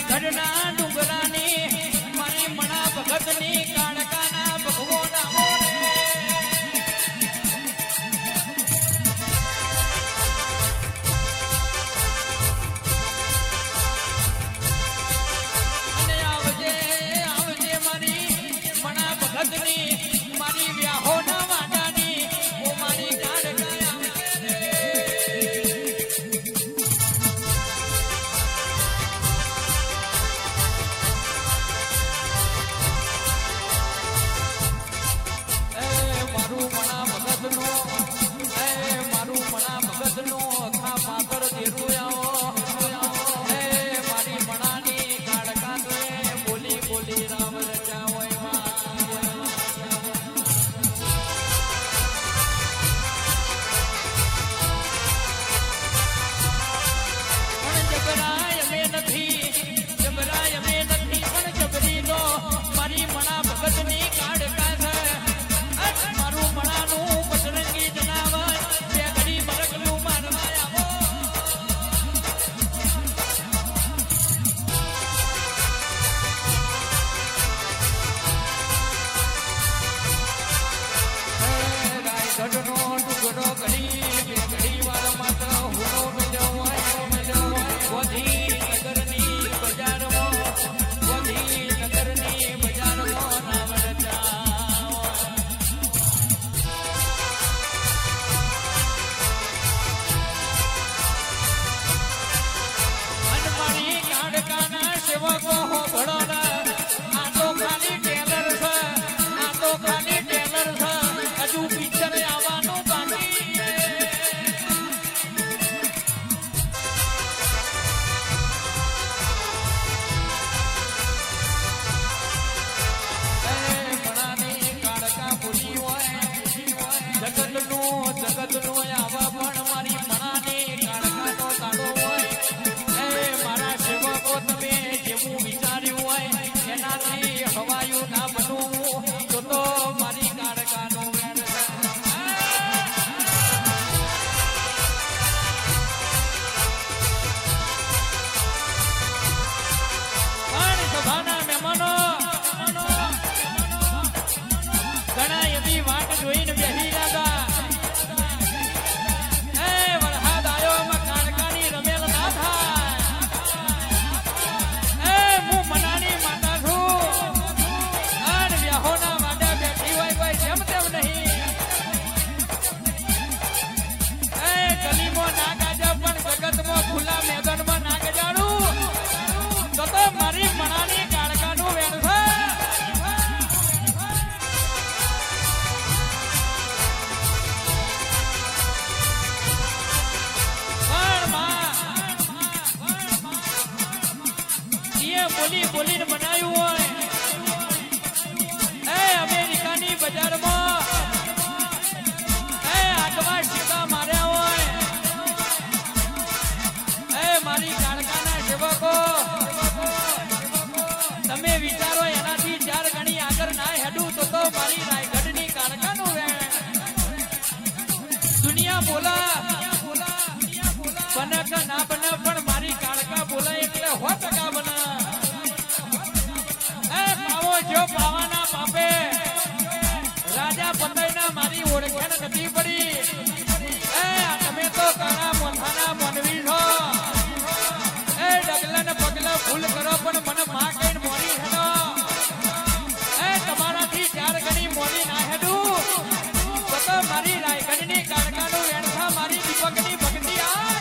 રાયગઢના ડુંગરાની મારી મણા ભગતની કાળકાના ભગવો નામો અને આવજે આવજે મારી મણા ભગતની મારી વ્યાહોના વાડાની ઓ મારી કાળકા બોલીને બનાવ્યું હોય એ અમેરિકાની બજારમાં એ આગવા સીધા માર્યા હોય એ મારી કાળકાના સેવકો તમે વિચારો એનાથી 4 ગણી આગળ ના હેડું તો મારી રાયગઢની કાળકાનું દુનિયા બોલા બને કે ના બને પણ મારી કાળકા બોલાય એટલે 100% બને જો પાવાના પાપે રાજા પતઈના મારી ઓળખાણ નથી પડી એ તમે તો કાળા મોથાના મોનવી છો એ ડગલા ને પગલા ભૂલ કરો પણ મને માં કઈને મોરી હેડો એ તમારાથી 4 ગણી મોરી ના હેડું તો મારી રાયગઢની કાળકાનું વેણખા મારી દીપકની ભક્તિ આ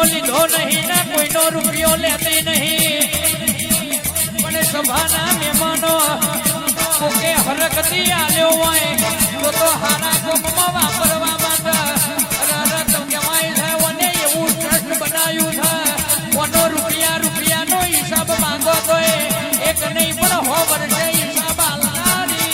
રૂપિયો લીધો નહીં ને કોઈનો રૂપિયો લેતી નહીં પણ સભાના મહેમાનો કોકે હરકતી આલ્યો હોય તો હારા કોમમાં વાપરવા માટે રરત કહેવાય છે અને એવું ટ્રસ્ટ બનાવ્યું છે કોનો રૂપિયાનો હિસાબ માંગો તો એક નહીં પણ 100 વર્ષે હિસાબ આલનારી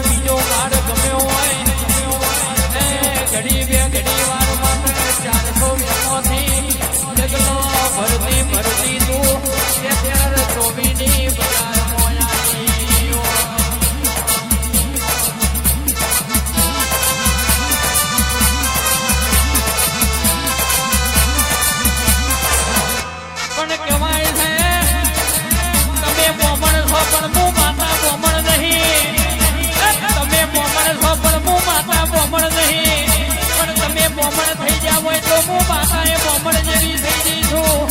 બીજો કાર્ડ ગમ્યો હોય ઘડી બે ઘડી વાર માટે 400 જગલો ભરતી તું 24 ની બજારમાં આવી પણ કહેવાય છે તમે મોમણ છો પણ હું માતા મોમણ નહીં તમે મોમણ છો પણ હું માતા મોમણ નહીં પણ તમે મોમણ થઈ જાવ હોય તો હું માતા એ મોમણ જેવી થઈ જઈ છું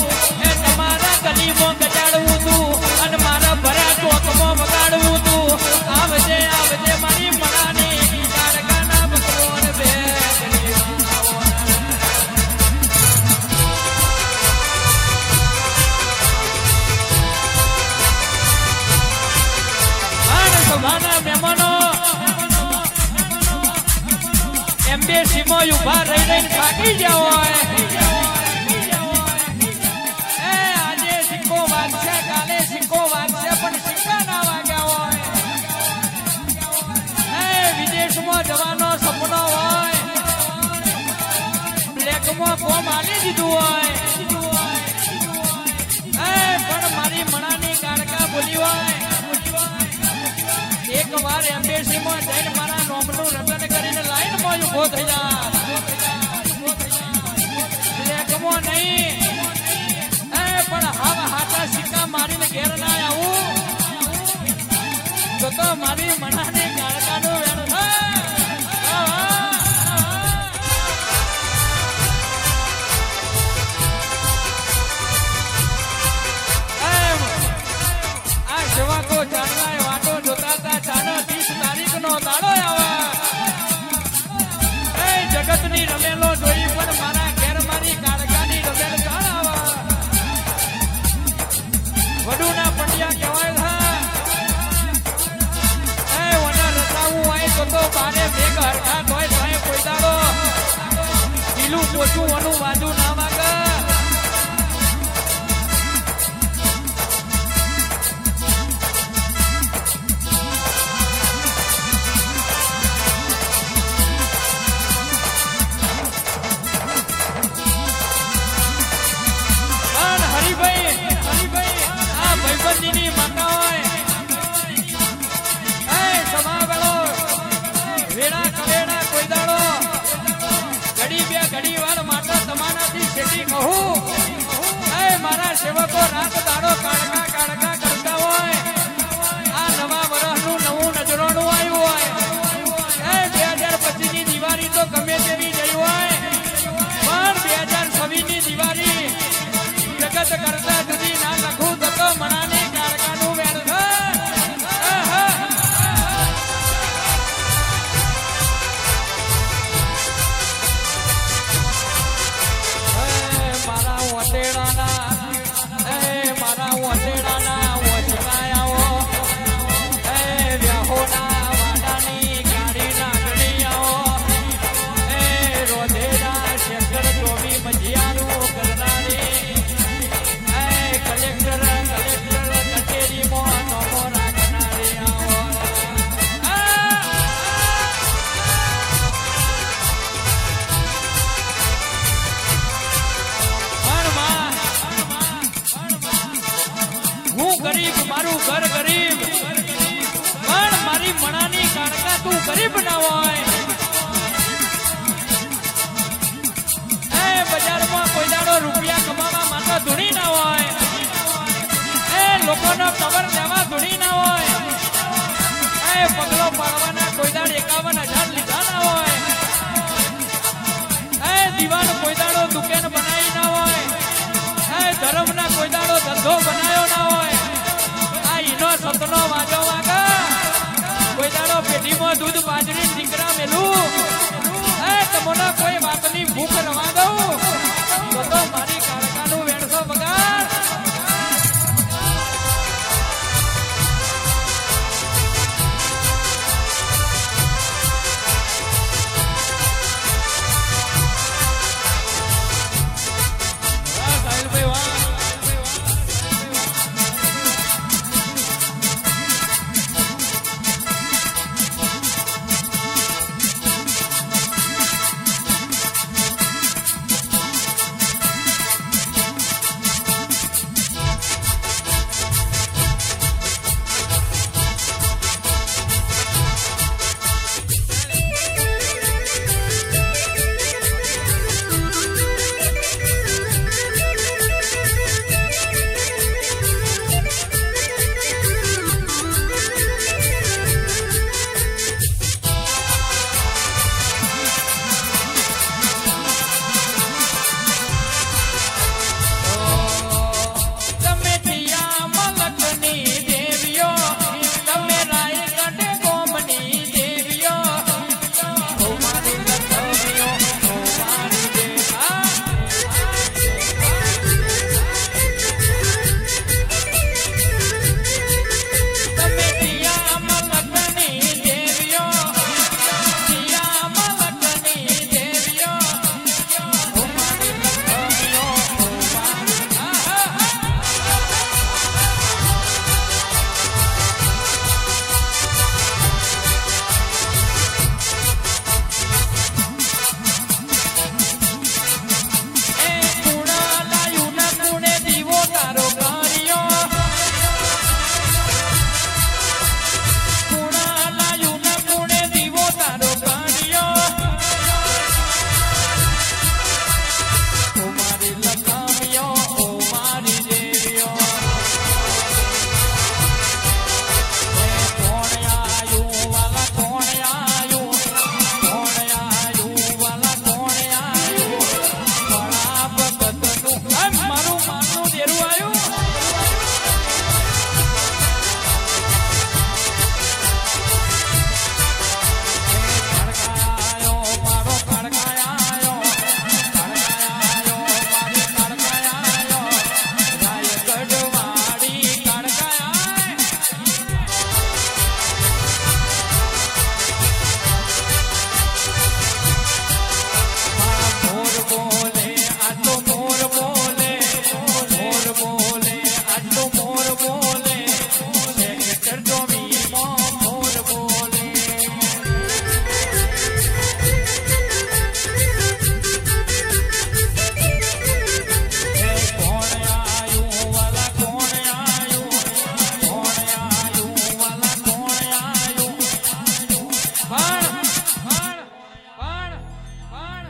એ તમારા ગલીમાં ગજાડવું તું અને મારા ભર્યા ચોકમાં વગાડવું તું આવજે મારી મણાની કારખાના બકરોન બે સભાના મહેમાનો એમ્બેસીમાં ઉભા રહીને થાકી જાવ હોય આજે સિક્કો વાગશે કાલે સિક્કો વાગશે પણ સિક્કા ના વાગ્યા હોય વિદેશમાં જવાનો સપનો હોય બ્લેકમાં કોમ આલી દીધું હોય પણ મારી મણાની કારકા બોલી હોય એક વાર એમ્બેસીમાં જઈને મારા નોમનું રટન કરીને લાઈનમાં ઉભો થઈ જા બ્લેકમાં નહીં પણ હાથા સિક્કા મારીને ઘેર ના આવું તો મારી મનાની કાળકાનું વેણ આ સેવા તો ચાલનાય વાટો જોતા હતા 30 તારીખનો દાડો આવે જગતની રમેલો જોઈ પણ મારા ઘેર મારી કાળકાની રમેલ ચાલ આવે વડુના પંડ્યા કહેવાય છે ઓના રસાવું હોય તો બારે ભેગ હરખા હોય થાય કોઈ દાડો ઢીલું પોચું ઓનું વાજુ ના વાગે ની માતા હોય સમા વેળો વેડા કવેડા કોઈ દાડો ઘડી બે ઘડી વાર માતા તમારાથી છેટી કહું મારા સેવકો રાત દાડો કાળકા કરતા હોય આ નવા વર્ષનું નવું નજરાણું આવ્યું હોય 2025 ની દિવાળી તો ગમે તેવી જઈ હોય પણ 2026 ની દિવાળી જગત કરતા જુદી ના લખું તો મનાને કારખાનું વેણ મારા વટેડાના વચકાયાઓ વ્યાહોના વાડાની ગાડી નાગણીયાઓ રોધેડા શેકર ચોવી મજીયાનું કરનારી કલેક્ટર કચેરીમાં નોમો રાખનારી હું ગરીબ મારું ઘર ગરીબ પણ મારી મણાની કાણકા તું ગરીબ ના હોય બજારમાં કોઈ દાડો રૂપિયા કમાવા માટે ધૂણી ના હોય લોકોનો કવર લેવા ધૂણી ના હોય પગલો પાડવાના કોઈ દાડ એકા 51,000 લીધા ના હોય દીવાનો કોઈ દાડો દુકાન બનાવી ના હોય ધર્મ ના કોઈ દાડો ધંધો બનાવ્યો ના હોય આ ઈનો સતનો વાજો વાગા કોઈ દાડો પેઢીમાં દૂધ બાજરી દીકરા મેલું તમને કોઈ વાતની ભૂખ રવા દઉં તો મારી કાળકાનું વેણસો બગાડ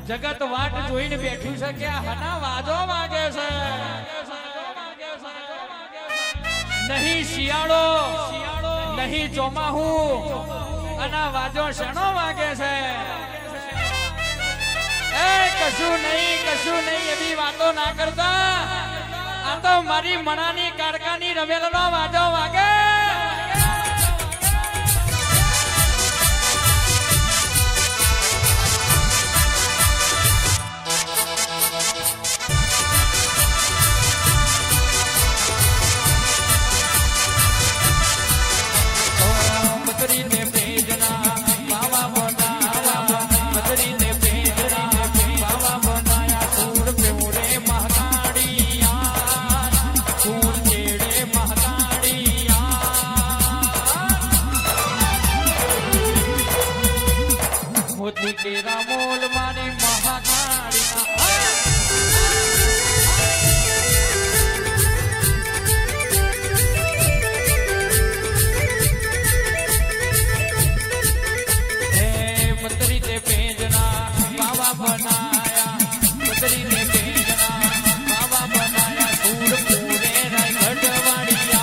જગત વાટ જોઈને બેઠું છે કે હના વાજો વાગે છે નહીં શિયાળો નહીં ચોમાહું અને વાજો શેનો વાગે છે કશું નહીં એવી વાતો ના કરતા આ તો મારી મણાની કાડકાની રવેલનો વાજો વાગે तेरा मोल मारी महाकाली मंत्री ने भेजना बाबा बनाया मंत्री ने भेजना बाबा बनाया दूर पूरे रायगढ़ वाड़िया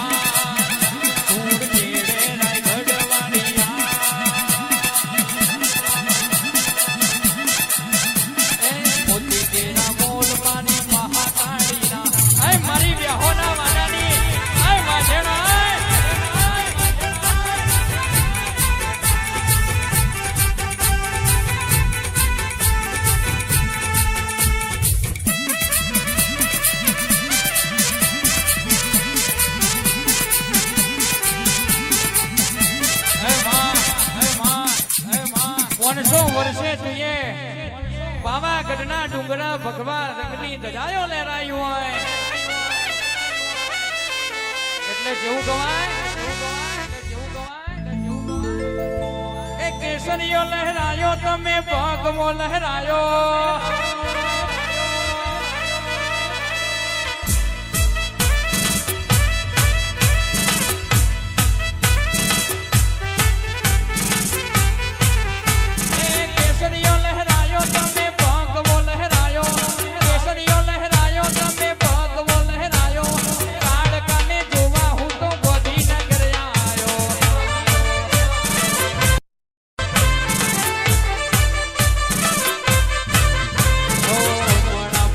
दूर तेरे रायगढ़ वाड़िया વર્ષે જોઈએ પાવાગઢના ડુંગરા ભગવા રંગની ધજાયો લહેરાયું હોય એટલે જેવું ગવાય એ કેસરીઓ લહેરાયો તમે ભગવો લહેરાયો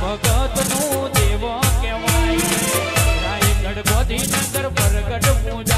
ભગત નું દેવો કેવાય રાયગઢ ગોધીનગર બરગઢ